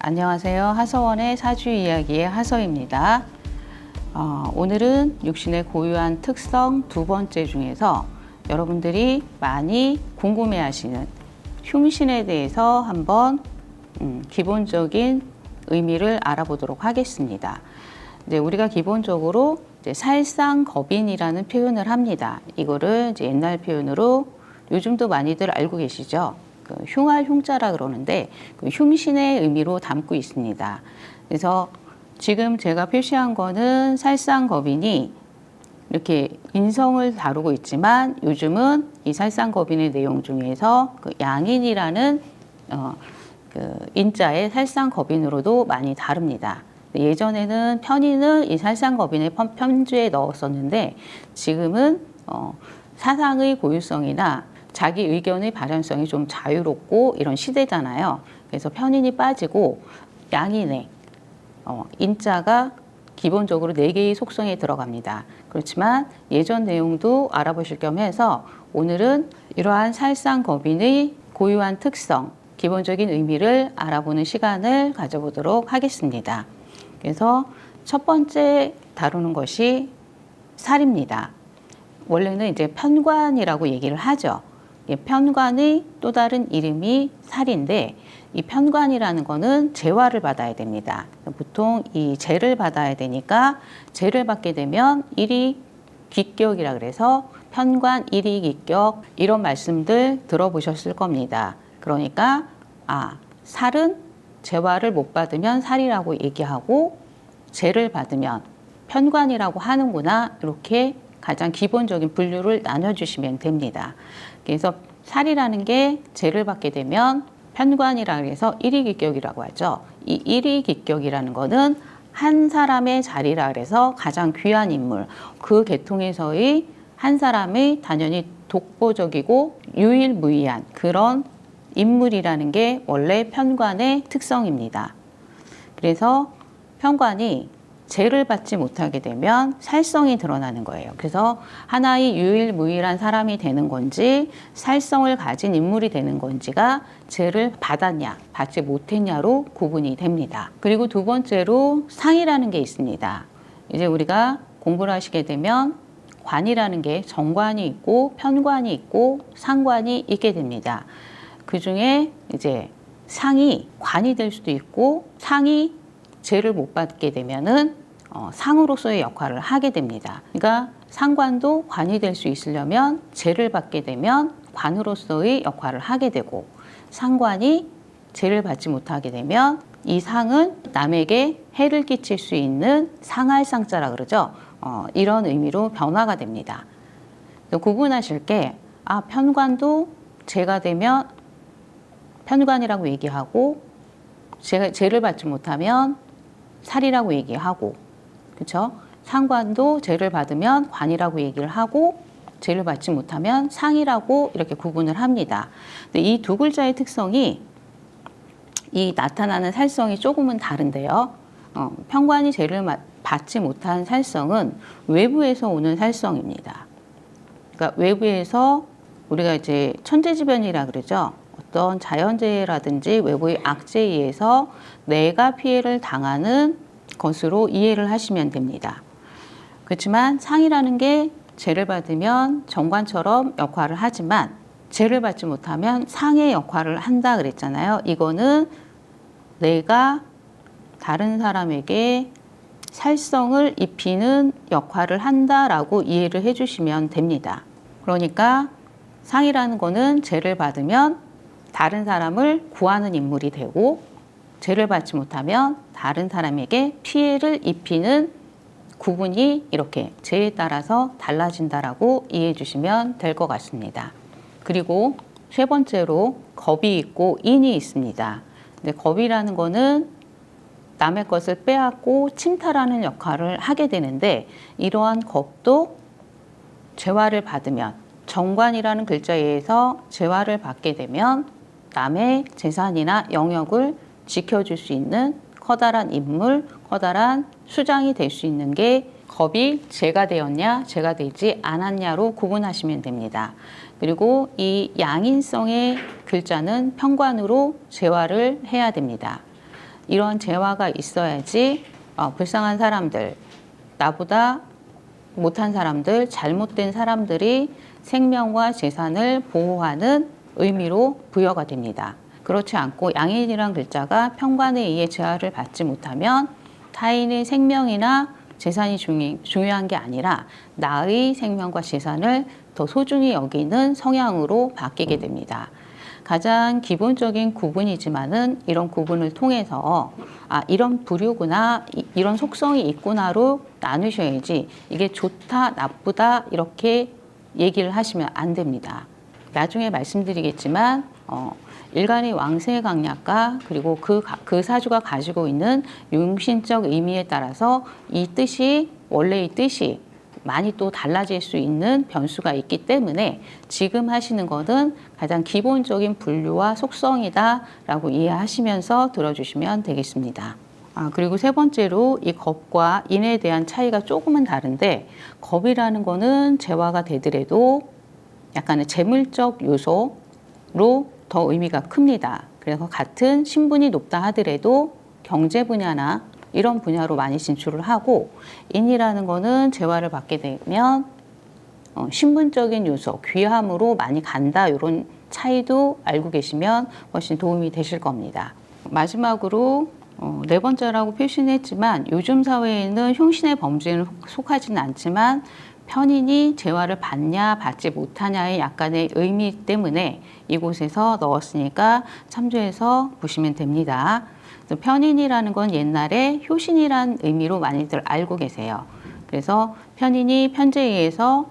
안녕하세요. 하서원의 사주 이야기의 하서입니다. 오늘은 육신의 고유한 특성 두 번째 중에서 여러분들이 많이 궁금해하시는 흉신에 대해서 한번 기본적인 의미를 알아보도록 하겠습니다. 이제 우리가 기본적으로 이제 살상겁인이라는 표현을 합니다. 이거를 이제 옛날 표현으로 요즘도 많이들 알고 계시죠? 그 흉할 흉자라 그러는데 그 흉신의 의미로 담고 있습니다. 그래서 지금 제가 표시한 거는 살상겁인이 이렇게 인성을 다루고 있지만 요즘은 이 살상겁인의 내용 중에서 그 양인이라는 그 인자의 살상겁인으로도 많이 다룹니다. 예전에는 편인을 이 살상겁인의 편주에 넣었었는데 지금은 사상의 고유성이나 자기 의견의 발현성이 좀 자유롭고 이런 시대잖아요. 그래서 편인이 빠지고 양인의 인자가 기본적으로 4개의 속성에 들어갑니다. 그렇지만 예전 내용도 알아보실 겸 해서 오늘은 이러한 살상겁인의 고유한 특성, 기본적인 의미를 알아보는 시간을 가져보도록 하겠습니다. 그래서 첫 번째 다루는 것이 살입니다. 원래는 이제 편관이라고 얘기를 하죠. 편관의 또 다른 이름이 살인데 이 편관이라는 거는 재화를 받아야 됩니다. 보통 이 재를 받아야 되니까 재를 받게 되면 일이 기격이라 그래서 편관 일이 기격 이런 말씀들 들어보셨을 겁니다. 그러니까 살은 재화를 못 받으면 살이라고 얘기하고 재를 받으면 편관이라고 하는구나 이렇게 가장 기본적인 분류를 나눠주시면 됩니다. 그래서 살이라는 게 재를 받게 되면 편관이라 해서 일위기격이라고 하죠. 이 일위기격이라는 거는 한 사람의 자리라 그래서 가장 귀한 인물, 그 계통에서의 한 사람의 당연히 독보적이고 유일무이한 그런 인물이라는 게 원래 편관의 특성입니다. 그래서 편관이 재를 받지 못하게 되면 살성이 드러나는 거예요. 그래서 하나의 유일무이한 사람이 되는 건지 살성을 가진 인물이 되는 건지가 재를 받았냐 받지 못했냐로 구분이 됩니다. 그리고 두 번째로 상이라는 게 있습니다. 이제 우리가 공부를 하시게 되면 관이라는 게 정관이 있고 편관이 있고 상관이 있게 됩니다. 그 중에 이제 상이 관이 될 수도 있고 상이 재를 못 받게 되면은 상으로서의 역할을 하게 됩니다. 그러니까 상관도 관이 될 수 있으려면 재를 받게 되면 관으로서의 역할을 하게 되고 상관이 재를 받지 못하게 되면 이 상은 남에게 해를 끼칠 수 있는 상할상자라 그러죠. 이런 의미로 변화가 됩니다. 구분하실 게 편관도 재가 되면 편관이라고 얘기하고 재를 받지 못하면 살이라고 얘기하고 그렇죠? 상관도 재를 받으면 관이라고 얘기를 하고 재를 받지 못하면 상이라고 이렇게 구분을 합니다. 근데 이 두 글자의 특성이 이 나타나는 살성이 조금은 다른데요. 편관이 재를 받지 못한 살성은 외부에서 오는 살성입니다. 그러니까 외부에서 우리가 이제 천재지변이라 그러죠. 어떤 자연재해라든지 외부의 악재에 의해서 내가 피해를 당하는 것으로 이해를 하시면 됩니다. 그렇지만 상이라는 게 재를 받으면 정관처럼 역할을 하지만 재를 받지 못하면 상의 역할을 한다 그랬잖아요. 이거는 내가 다른 사람에게 살성을 입히는 역할을 한다라고 이해를 해주시면 됩니다. 그러니까 상이라는 거는 재를 받으면 다른 사람을 구하는 인물이 되고 재를 받지 못하면 다른 사람에게 피해를 입히는 구분이 이렇게 재에 따라서 달라진다라고 이해해 주시면 될 것 같습니다. 그리고 세 번째로 겁이 있고 인이 있습니다. 근데 겁이라는 거는 남의 것을 빼앗고 침탈하는 역할을 하게 되는데 이러한 겁도 재화를 받으면 정관이라는 글자에 의해서 재화를 받게 되면 남의 재산이나 영역을 지켜줄 수 있는 커다란 인물, 커다란 수장이 될 수 있는 게 겁이 재가 되었냐, 재가 되지 않았냐로 구분하시면 됩니다. 그리고 이 양인성의 글자는 편관으로 재화를 해야 됩니다. 이런 재화가 있어야지 불쌍한 사람들, 나보다 못한 사람들, 잘못된 사람들이 생명과 재산을 보호하는 의미로 부여가 됩니다. 그렇지 않고 양인이란 글자가 평관에 의해 제한을 받지 못하면 타인의 생명이나 재산이 중요한 게 아니라 나의 생명과 재산을 더 소중히 여기는 성향으로 바뀌게 됩니다. 가장 기본적인 구분이지만은 이런 구분을 통해서 이런 부류구나, 이런 속성이 있구나로 나누셔야지 이게 좋다, 나쁘다 이렇게 얘기를 하시면 안 됩니다. 나중에 말씀드리겠지만 일간의 왕세강약과 그리고 그 사주가 가지고 있는 용신적 의미에 따라서 이 뜻이 원래의 뜻이 많이 또 달라질 수 있는 변수가 있기 때문에 지금 하시는 것은 가장 기본적인 분류와 속성이다라고 이해하시면서 들어주시면 되겠습니다. 그리고 세 번째로 이 겁과 인에 대한 차이가 조금은 다른데 겁이라는 거는 재화가 되더라도 약간의 재물적 요소로 더 의미가 큽니다. 그래서 같은 신분이 높다 하더라도 경제 분야나 이런 분야로 많이 진출을 하고 인이라는 거는 재화를 받게 되면 신분적인 요소, 귀함으로 많이 간다 이런 차이도 알고 계시면 훨씬 도움이 되실 겁니다. 마지막으로 네 번째라고 표시는 했지만 요즘 사회에는 흉신의 범죄는 속하지는 않지만 편인이 재화를 받냐 받지 못하냐의 약간의 의미 때문에 이곳에서 넣었으니까 참조해서 보시면 됩니다. 편인이라는 건 옛날에 효신이란 의미로 많이들 알고 계세요. 그래서 편인이 편제에 의해서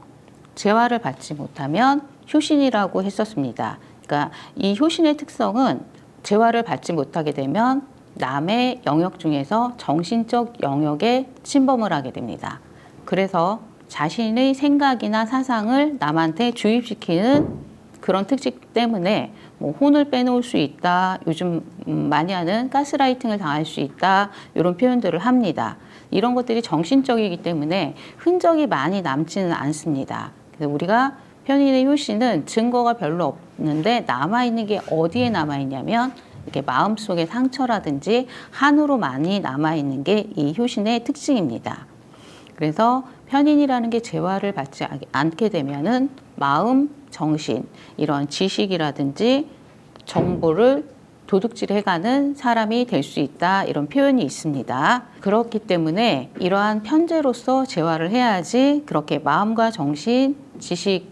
재화를 받지 못하면 효신이라고 했었습니다. 그러니까 이 효신의 특성은 재화를 받지 못하게 되면 남의 영역 중에서 정신적 영역에 침범을 하게 됩니다. 그래서 자신의 생각이나 사상을 남한테 주입시키는 그런 특징 때문에 뭐 혼을 빼놓을 수 있다, 요즘 많이 하는 가스라이팅을 당할 수 있다 이런 표현들을 합니다. 이런 것들이 정신적이기 때문에 흔적이 많이 남지는 않습니다. 그래서 우리가 편인의 효신은 증거가 별로 없는데 남아있는 게 어디에 남아있냐면 이렇게 마음속의 상처라든지 한으로 많이 남아있는 게 이 효신의 특징입니다. 그래서 편인이라는 게 재화를 받지 않게 되면은 마음, 정신, 이런 지식이라든지 정보를 도둑질해가는 사람이 될 수 있다 이런 표현이 있습니다. 그렇기 때문에 이러한 편제로서 재화를 해야지 그렇게 마음과 정신, 지식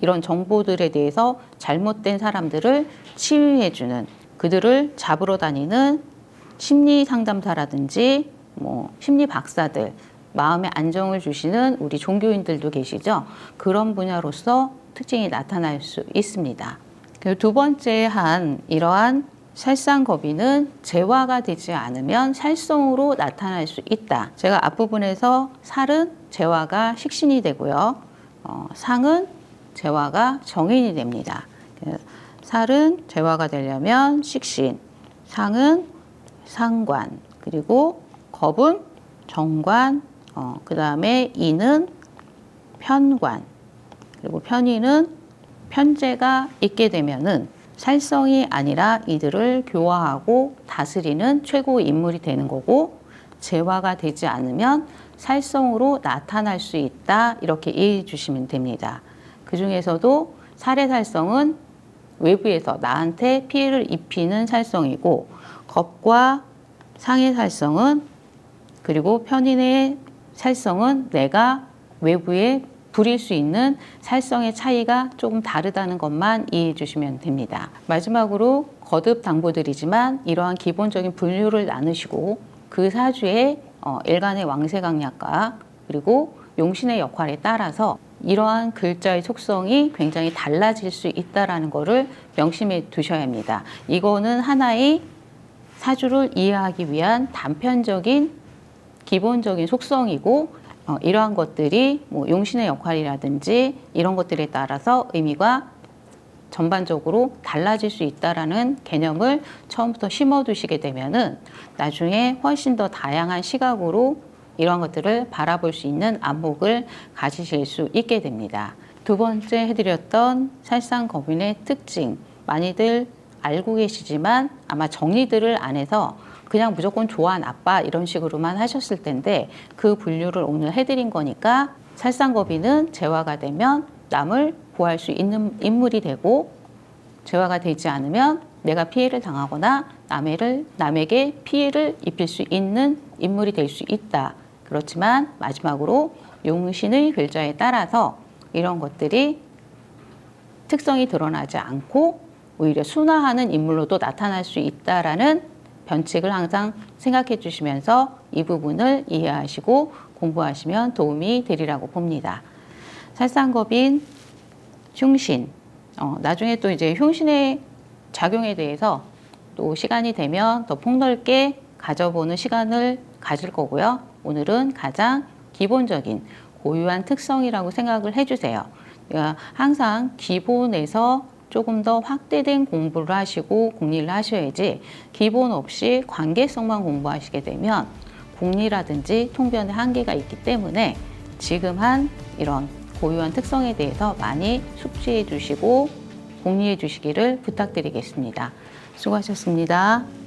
이런 정보들에 대해서 잘못된 사람들을 치유해주는 그들을 잡으러 다니는 심리 상담사라든지 뭐 심리 박사들 마음에 안정을 주시는 우리 종교인들도 계시죠. 그런 분야로서 특징이 나타날 수 있습니다. 그리고 두 번째 한 이러한 살상거비는 재화가 되지 않으면 살성으로 나타날 수 있다. 제가 앞부분에서 살은 재화가 식신이 되고요. 상은 재화가 정인이 됩니다. 살은 재화가 되려면 식신, 상은 상관, 그리고 겁은 정관, 그 다음에 인은 편관, 그리고 편인은 편제가 있게 되면은 살성이 아니라 이들을 교화하고 다스리는 최고 인물이 되는 거고 재화가 되지 않으면 살성으로 나타날 수 있다 이렇게 이해해 주시면 됩니다. 그 중에서도 살의 살성은 외부에서 나한테 피해를 입히는 살성이고 겁과 상의 살성은 그리고 편인의 살성은 내가 외부에 부릴 수 있는 살성의 차이가 조금 다르다는 것만 이해해 주시면 됩니다. 마지막으로 거듭 당부드리지만 이러한 기본적인 분류를 나누시고 그 사주의 일간의 왕세강약과 그리고 용신의 역할에 따라서 이러한 글자의 속성이 굉장히 달라질 수 있다는 것을 명심해 두셔야 합니다. 이거는 하나의 사주를 이해하기 위한 단편적인 기본적인 속성이고 이러한 것들이 뭐 용신의 역할이라든지 이런 것들에 따라서 의미가 전반적으로 달라질 수 있다라는 개념을 처음부터 심어두시게 되면은 나중에 훨씬 더 다양한 시각으로 이러한 것들을 바라볼 수 있는 안목을 가지실 수 있게 됩니다. 두 번째 해드렸던 살상거빈의 특징 많이들 알고 계시지만 아마 정리들을 안 해서 그냥 무조건 좋아 나빠 이런 식으로만 하셨을 텐데 그 분류를 오늘 해드린 거니까 살상거비는 재화가 되면 남을 보호할 수 있는 인물이 되고 재화가 되지 않으면 내가 피해를 당하거나 남에게 피해를 입힐 수 있는 인물이 될 수 있다. 그렇지만 마지막으로 용신의 글자에 따라서 이런 것들이 특성이 드러나지 않고 오히려 순화하는 인물로도 나타날 수 있다라는 변칙을 항상 생각해 주시면서 이 부분을 이해하시고 공부하시면 도움이 되리라고 봅니다. 살상겁인 흉신, 나중에 또 이제 흉신의 작용에 대해서 또 시간이 되면 더 폭넓게 가져보는 시간을 가질 거고요. 오늘은 가장 기본적인 고유한 특성이라고 생각을 해주세요. 항상 기본에서 조금 더 확대된 공부를 하시고 공리를 하셔야지 기본 없이 관계성만 공부하시게 되면 공리라든지 통변의 한계가 있기 때문에 지금 한 이런 고유한 특성에 대해서 많이 숙지해 주시고 공리해 주시기를 부탁드리겠습니다. 수고하셨습니다.